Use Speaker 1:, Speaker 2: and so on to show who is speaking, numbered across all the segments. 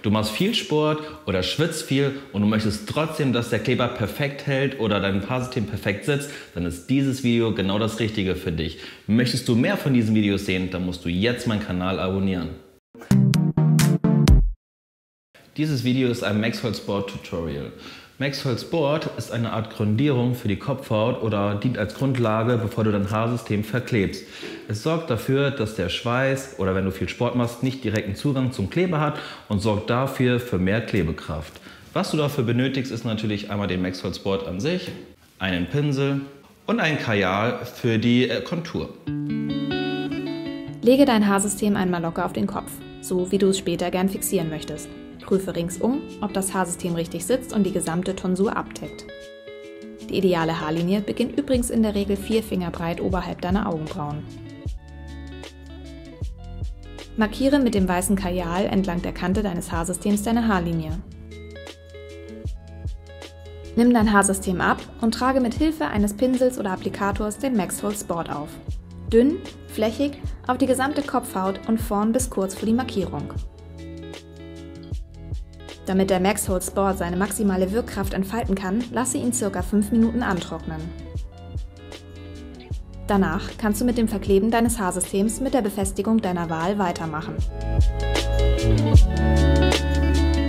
Speaker 1: du machst viel Sport oder schwitzt viel und du möchtest trotzdem, dass der Kleber perfekt hält oder dein Haarsystem perfekt sitzt, dann ist dieses Video genau das Richtige für dich. Möchtest du mehr von diesen Videos sehen, dann musst du jetzt meinen Kanal abonnieren. Dieses Video ist ein Maxhold Sport Tutorial. Maxhold Sport ist eine Art Grundierung für die Kopfhaut oder dient als Grundlage, bevor du dein Haarsystem verklebst. Es sorgt dafür, dass der Schweiß oder wenn du viel Sport machst, nicht direkten Zugang zum Kleber hat und sorgt dafür für mehr Klebekraft. Was du dafür benötigst, ist natürlich einmal den Maxhold Sport an sich, einen Pinsel und ein Kajal für die Kontur.
Speaker 2: Lege dein Haarsystem einmal locker auf den Kopf, so wie du es später gern fixieren möchtest. Prüfe ringsum, ob das Haarsystem richtig sitzt und die gesamte Tonsur abdeckt. Die ideale Haarlinie beginnt übrigens in der Regel 4 Finger breit oberhalb deiner Augenbrauen. Markiere mit dem weißen Kajal entlang der Kante deines Haarsystems deine Haarlinie. Nimm dein Haarsystem ab und trage mit Hilfe eines Pinsels oder Applikators den Maxhold Sport auf. Dünn, flächig, auf die gesamte Kopfhaut und vorn bis kurz vor die Markierung. Damit der Maxhold Sport seine maximale Wirkkraft entfalten kann, lasse ihn ca. 5 Minuten antrocknen. Danach kannst du mit dem Verkleben deines Haarsystems mit der Befestigung deiner Wahl weitermachen.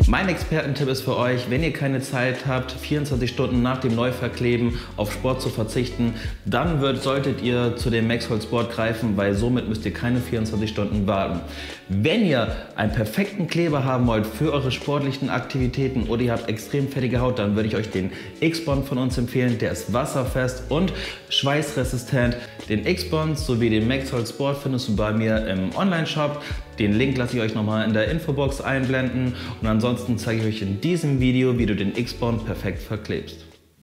Speaker 1: Mein Expertentipp ist für euch, wenn ihr keine Zeit habt, 24 Stunden nach dem Neuverkleben auf Sport zu verzichten, dann solltet ihr zu dem Maxhold Sport greifen, weil somit müsst ihr keine 24 Stunden warten. Wenn ihr einen perfekten Kleber haben wollt für eure sportlichen Aktivitäten oder ihr habt extrem fettige Haut, dann würde ich euch den X-Bond von uns empfehlen. Der ist wasserfest und schweißresistent. Den X-Bond sowie den Maxhold Sport findest du bei mir im Online-Shop. Den Link lasse ich euch nochmal in der Infobox einblenden und ansonsten zeige ich euch in diesem Video, wie du den X-Bond perfekt verklebst.